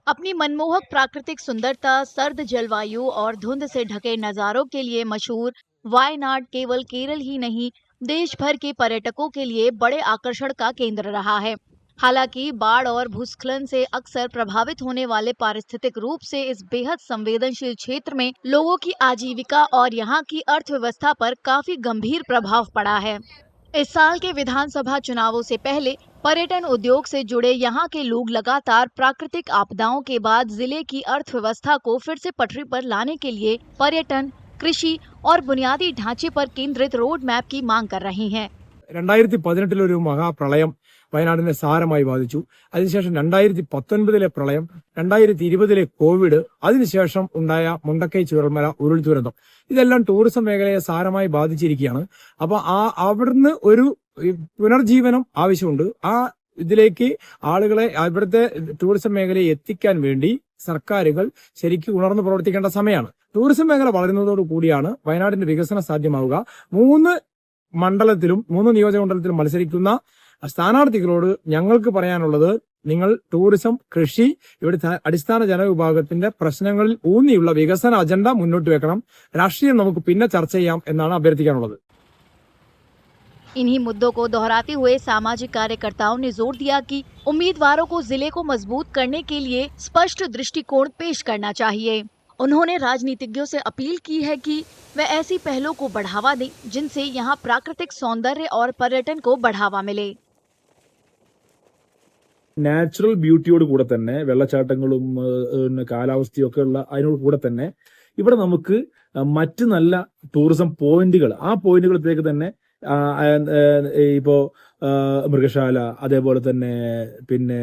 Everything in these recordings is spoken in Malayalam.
अपनी मनमोहक प्राकृतिक सुंदरता, सर्द जलवायु और धुंध से ढके नज़ारों के लिए मशहूर वायनाड केवल केरल ही नहीं, देश भर के पर्यटकों के लिए बड़े आकर्षण का केंद्र रहा है। हालांकि बाढ़ और भूस्खलन से अक्सर प्रभावित होने वाले पारिस्थितिक रूप से इस बेहद संवेदनशील क्षेत्र में लोगों की आजीविका और यहाँ की अर्थव्यवस्था पर काफी गंभीर प्रभाव पड़ा है। इस साल के विधानसभा चुनावों से पहले पर्यटन उद्योग से जुड़े यहाँ के लोग लगातार प्राकृतिक आपदाओं के बाद जिले की अर्थव्यवस्था को फिर से पटरी पर लाने के लिए पर्यटन, कृषि और बुनियादी ढांचे पर केंद्रित रोड मैप की मांग कर रहे हैं। 2018 ഒരു മഹാപ്രളയം വയനാടിനെ സാരമായി ബാധിച്ചു. അതിനുശേഷം 2019 പ്രളയം, 2020 കോവിഡ്, അതിനുശേഷം ഉണ്ടായ മുണ്ടക്കൈ ചൂരൽമല ഉരുൾ ദുരന്തം, ഇതെല്ലാം ടൂറിസം മേഖലയെ സാരമായി ബാധിച്ചിരിക്കുകയാണ്. അപ്പൊ അവിടുന്ന് ഒരു പുനർജീവനം ആവശ്യമുണ്ട്. ഇതിലേക്ക് ആളുകളെ ഇവിടുത്തെ ടൂറിസം മേഖലയെ എത്തിക്കാൻ വേണ്ടി സർക്കാരുകൾ ശരിക്കും ഉണർന്നു പ്രവർത്തിക്കേണ്ട സമയമാണ്. ടൂറിസം മേഖല വളരുന്നതോടു കൂടിയാണ് വയനാടിന്റെ വികസനം സാധ്യമാവുക. 3 മണ്ഡലത്തിലും 3 നിയോജകമണ്ഡലത്തിലും മത്സരിക്കുന്ന സ്ഥാനാർത്ഥികളോട് ഞങ്ങൾക്ക് പറയാനുള്ളത്, നിങ്ങൾ ടൂറിസം, കൃഷി, ഇവിടുത്തെ അടിസ്ഥാന ജനവിഭാഗത്തിന്റെ പ്രശ്നങ്ങളിൽ ഊന്നിയുള്ള വികസന അജണ്ട മുന്നോട്ട് വെക്കണം. രാഷ്ട്രീയം നമുക്ക് പിന്നെ ചർച്ച ചെയ്യാം എന്നാണ് അഭ്യർത്ഥിക്കാനുള്ളത്. इन्हीं मुद्दों को दोहराते हुए सामाजिक कार्यकर्ताओं ने जोर दिया कि उम्मीदवारों को जिले को मजबूत करने के लिए स्पष्ट दृष्टिकोण पेश करना चाहिए। उन्होंने राजनीतिज्ञों से अपील की है कि वे ऐसी पहलों को बढ़ावा दें जिनसे यहाँ प्राकृतिक सौंदर्य और पर्यटन को बढ़ावा मिले। നാച്ചുറൽ ബ്യൂട്ടിയോട് കൂടെ തന്നെ വെള്ളച്ചാട്ടങ്ങളും കാലാവസ്ഥയും ഒക്കെ ഉള്ള അതിനോട് കൂടെ തന്നെ ഇവിടെ നമുക്ക് മറ്റ് നല്ല ടൂറിസം പോയിന്റുകൾ, ആ പോയിന്റുകളിലേക്ക് തന്നെ ഇപ്പോ മൃഗശാല, അതേപോലെ തന്നെ പിന്നെ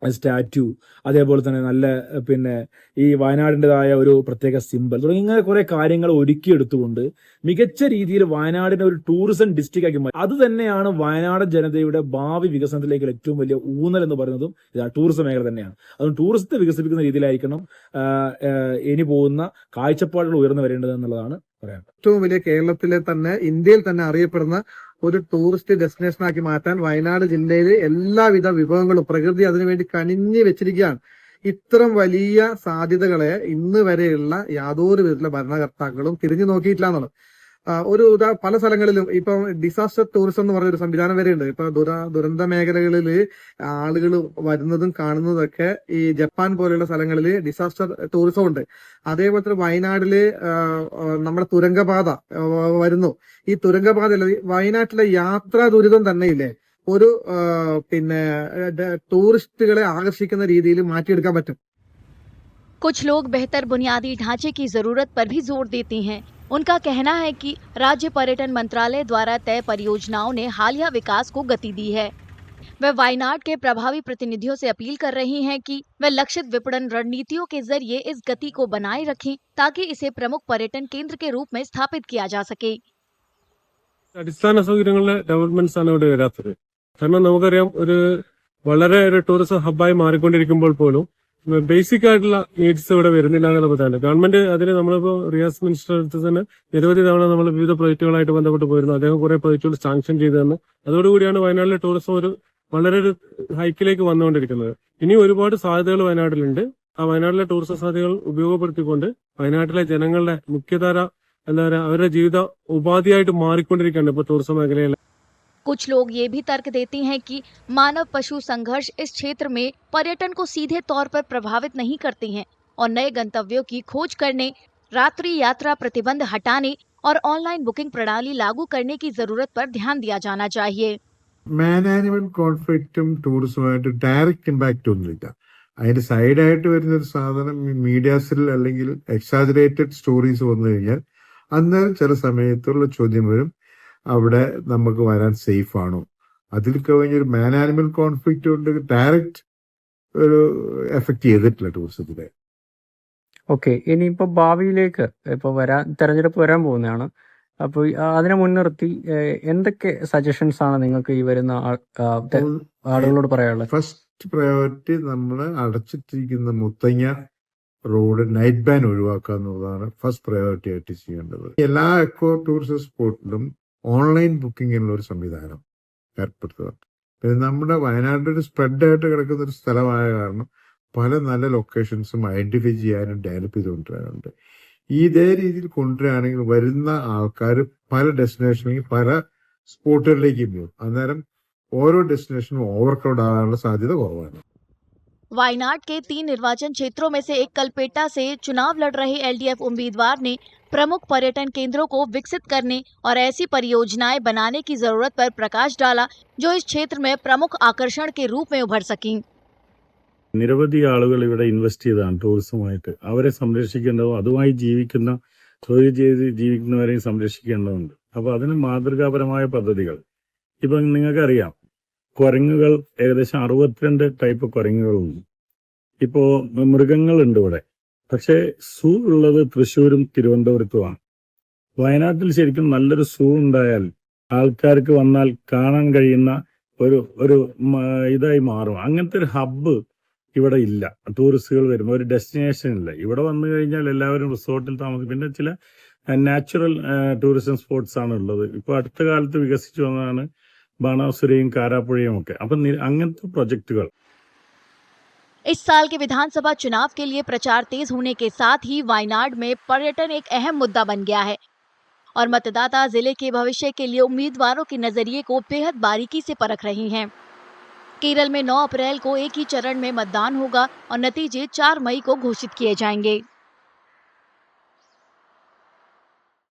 സ്റ്റാറ്റ്യൂ, അതേപോലെ തന്നെ നല്ല ഈ വയനാടിൻ്റെതായ ഒരു പ്രത്യേക സിമ്പൽ തുടങ്ങി ഇങ്ങനെ കുറെ കാര്യങ്ങൾ ഒരുക്കിയെടുത്തുകൊണ്ട് മികച്ച രീതിയിൽ വയനാടിനെ ഒരു ടൂറിസം ഡിസ്ട്രിക്റ്റ് ആക്കി മാറ്റി. അത് തന്നെയാണ് വയനാട് ജനതയുടെ ഭാവി വികസനത്തിലേക്കുള്ള ഏറ്റവും വലിയ ഊന്നൽ എന്ന് പറയുന്നതും ടൂറിസം മേഖല തന്നെയാണ്. അതുകൊണ്ട് ടൂറിസത്തെ വികസിപ്പിക്കുന്ന രീതിയിലായിരിക്കണം ഇനി പോകുന്ന കാഴ്ചപ്പാടുകൾ ഉയർന്നു വരേണ്ടത് എന്നുള്ളതാണ് പറയാൻ. ഏറ്റവും വലിയ കേരളത്തിലെ തന്നെ, ഇന്ത്യയിൽ തന്നെ അറിയപ്പെടുന്ന ഒരു ടൂറിസ്റ്റ് ഡെസ്റ്റിനേഷൻ ആക്കി മാറ്റാൻ വയനാട് ജില്ലയിലെ എല്ലാവിധ വിഭവങ്ങളും പ്രകൃതി അതിനുവേണ്ടി കനിഞ്ഞു വെച്ചിരിക്കുകയാണ്. ഇത്തരം വലിയ സാധ്യതകളെ ഇന്ന് വരെയുള്ള യാതൊരു വിധത്തിലുള്ള ഭരണകർത്താക്കളും തിരിഞ്ഞു നോക്കിയിട്ടില്ല എന്നുള്ളത്. പല സ്ഥലങ്ങളിലും ഇപ്പം ഡിസാസ്റ്റർ ടൂറിസം എന്ന് പറഞ്ഞൊരു സംവിധാനം വരെയുണ്ട്. ഇപ്പൊ ദുരന്ത മേഖലകളിൽ ആളുകൾ വരുന്നതും കാണുന്നതൊക്കെ ഈ ജപ്പാൻ പോലെയുള്ള സ്ഥലങ്ങളിൽ ഡിസാസ്റ്റർ ടൂറിസം ഉണ്ട്. അതേപോലെ തന്നെ വയനാട്ടില് നമ്മുടെ തുരങ്കപാത വരുന്നു. ഈ തുരങ്കപാതയിൽ വയനാട്ടിലെ യാത്രാ ദുരിതം തന്നെ ഇല്ലേ ഒരു ടൂറിസ്റ്റുകളെ ആകർഷിക്കുന്ന രീതിയിൽ മാറ്റിയെടുക്കാൻ പറ്റും. कुछ लोग बेहतर बुनियादी ढांचे की जरूरत पर भी जोर देते हैं। उनका कहना है कि राज्य पर्यटन मंत्रालय द्वारा तय परियोजनाओं ने हालिया विकास को गति दी है। वे वायनाड के प्रभावी प्रतिनिधियों से अपील कर रहे हैं कि वे लक्षित विपणन रणनीतियों के जरिए इस गति को बनाए रखें ताकि इसे प्रमुख पर्यटन केंद्र के रूप में स्थापित किया जा सके। അടിസ്ഥാന സൗകര്യങ്ങളുടെ ഡെവലപ്മെന്റ്സ് ആണ് ഇവിടെ വരാത്തത്. കാരണം നമുക്കറിയാം, വളരെ ഒരു ടൂറിസം ഹബ്ബായി മാറിക്കൊണ്ടിരിക്കുമ്പോൾ പോലും ബേസിക് ആയിട്ടുള്ള നീഡ്സ് ഇവിടെ വരുന്നില്ല എന്നുള്ള പറ്റാണ്. ഗവൺമെന്റ് അതിന് നമ്മളിപ്പോ റിയാസ് മിനിസ്റ്റർ അടുത്ത് തന്നെ നിരവധി തവണ നമ്മൾ വിവിധ പ്രൊജക്ടുകളായിട്ട് ബന്ധപ്പെട്ട് പോയിരുന്നു. അദ്ദേഹം കുറെ പ്രൊജക്ടുകൾ സാങ്ഷൻ ചെയ്തു തന്നു. അതോടുകൂടിയാണ് വയനാട്ടിലെ ടൂറിസം വളരെ ഒരു ഹൈക്കിലേക്ക് വന്നുകൊണ്ടിരിക്കുന്നത്. ഇനി ഒരുപാട് സാധ്യതകൾ വയനാട്ടിലുണ്ട്. ആ വയനാട്ടിലെ ടൂറിസം സാധ്യതകൾ ഉപയോഗപ്പെടുത്തിക്കൊണ്ട് വയനാട്ടിലെ ജനങ്ങളുടെ മുഖ്യധാര അവരുടെ ജീവിത ഉപാധിയായിട്ട് മാറിക്കൊണ്ടിരിക്കുകയാണ് ഇപ്പൊ ടൂറിസം മേഖലയിൽ. कुछ लोग ये भी तर्क देते हैं कि मानव पशु संघर्ष इस क्षेत्र में पर्यटन को सीधे तौर पर प्रभावित नहीं करते हैं और नए गंतव्यों की खोज करने, रात्रि यात्रा प्रतिबंध हटाने और ऑनलाइन बुकिंग प्रणाली लागू करने की जरूरत पर ध्यान दिया जाना चाहिए. മാനേജ്മെന്റ് കോൺഫ്ലിക്റ്റും ടൂറിസവുമായിട്ട് ഡയറക്റ്റ് ഇമ്പാക്റ്റ് ഒന്നുമില്ല. അതിന്റെ സൈഡായിട്ട് വരുന്ന ഒരു സാധനം മീഡിയാസിൽ അല്ലെങ്കിൽ എക്സാജറേറ്റഡ് സ്റ്റോറീസ് വന്നു കഴിഞ്ഞാൽ അന്നേരം ചില സമയത്തുള്ള ചോദ്യം വരും, അവിടെ നമുക്ക് വരാൻ സേഫ് ആണോ? അതിൽ കഴിഞ്ഞൊരു മാൻ ആനിമൽ കോൺഫ്ലിക്റ്റ് കൊണ്ട് ഡയറക്റ്റ് ഒരു എഫക്ട് ചെയ്തിട്ടില്ല ടൂറിസത്തിനെ. ഓക്കെ, ഇനിയിപ്പോ ഭാവിയിലേക്ക് തെരഞ്ഞെടുപ്പ് വരാൻ പോകുന്നതാണ്. അപ്പോൾ അതിനെ മുൻനിർത്തി എന്തൊക്കെ സജഷൻസ് ആണ് നിങ്ങൾക്ക് ഈ വരുന്ന ആളുകളോട് പറയാനുള്ളത്? ഫസ്റ്റ് പ്രയോറിറ്റി നമ്മൾ അടച്ചിട്ടിരിക്കുന്ന മുത്തങ്ങ റോഡ് നൈറ്റ് ബാൻ ഒഴിവാക്കുക എന്നുള്ളതാണ് ഫസ്റ്റ് പ്രയോറിറ്റി ആയിട്ട് ചെയ്യേണ്ടത്. എല്ലാ എക്കോ ടൂറിസം സ്പോട്ടിലും ഓൺലൈൻ ബുക്കിങ്ങിനുള്ള ഒരു സംവിധാനം ഏർപ്പെടുത്തുക. പിന്നെ നമ്മുടെ വയനാട് ഒരു സ്പ്രെഡായിട്ട് കിടക്കുന്ന ഒരു സ്ഥലമായ കാരണം പല നല്ല ലൊക്കേഷൻസും ഐഡന്റിഫൈ ചെയ്യാനും ഡെവലപ്പ് ചെയ്ത് കൊണ്ടുവരാനുണ്ട്. ഇതേ രീതിയിൽ കൊണ്ടുവരികയാണെങ്കിൽ വരുന്ന ആൾക്കാർ പല ഡെസ്റ്റിനേഷനിലേക്ക് പല സ്പോട്ടുകളിലേക്ക് പോകും. അന്നേരം ഓരോ ഡെസ്റ്റിനേഷനും ഓവർക്രൗഡ് ആകാനുള്ള സാധ്യത കുറവാണ്. वायनाड के 3 निर्वाचन क्षेत्रों में से एक कलपेटा से चुनाव लड़ रहे एलडीएफ उम्मीदवार ने प्रमुख पर्यटन केंद्रों को विकसित करने और ऐसी परियोजनाएं बनाने की जरूरत पर प्रकाश डाला जो इस क्षेत्र में प्रमुख आकर्षण के रूप में उभर सकें। നിരവധി ആളുകൾ ഇവിടെ ഇൻവെസ്റ്റ് ചെയ്തതാണ് ടൂറിസമായിട്ട്. അവരെ സംരക്ഷിക്കേണ്ടതും അതുമായി തൊഴിൽ ചെയ്ത് ജീവിക്കുന്നവരെയും സംരക്ഷിക്കേണ്ടതുണ്ട്. അപ്പോൾ അതിന് മാതൃകാപരമായ പദ്ധതികൾ ഇപ്പം നിങ്ങൾക്കറിയാം, കുരങ്ങുകൾ ഏകദേശം 62 ടൈപ്പ് കുരങ്ങുകളുണ്ട്. ഇപ്പോൾ മൃഗങ്ങളുണ്ട് ഇവിടെ. പക്ഷേ സൂ ഉള്ളത് തൃശ്ശൂരും തിരുവനന്തപുരത്തുമാണ്. വയനാട്ടിൽ ശരിക്കും നല്ലൊരു സൂ ഉണ്ടായാൽ ആൾക്കാർക്ക് വന്നാൽ കാണാൻ കഴിയുന്ന ഒരു ഇതായി മാറും. അങ്ങനത്തെ ഒരു ഹബ്ബ് ഇവിടെ ഇല്ല. ടൂറിസ്റ്റുകൾ വരുമ്പോൾ ഒരു ഡെസ്റ്റിനേഷൻ ഇല്ല. ഇവിടെ വന്നു കഴിഞ്ഞാൽ എല്ലാവരും റിസോർട്ടിൽ താമസിക്കും. പിന്നെ ചില നാച്ചുറൽ ടൂറിസം സ്പോട്ട്സ് ആണ് ഉള്ളത്. ഇപ്പോൾ അടുത്ത കാലത്ത് വികസിച്ചു വന്നതാണ് ബാണാസുരയും കാരാപ്പുഴയും ഒക്കെ. അപ്പം അങ്ങനത്തെ പ്രൊജക്ടുകൾ. इस साल के विधानसभा चुनाव के लिए प्रचार तेज होने के साथ ही वायनाड में पर्यटन एक अहम मुद्दा बन गया है और मतदाता जिले के भविष्य के लिए उम्मीदवारों के नजरिए को बेहद बारीकी से परख रहे हैं। केरल में 9 अप्रैल को एक ही चरण में मतदान होगा और नतीजे 4 मई को घोषित किए जाएंगे।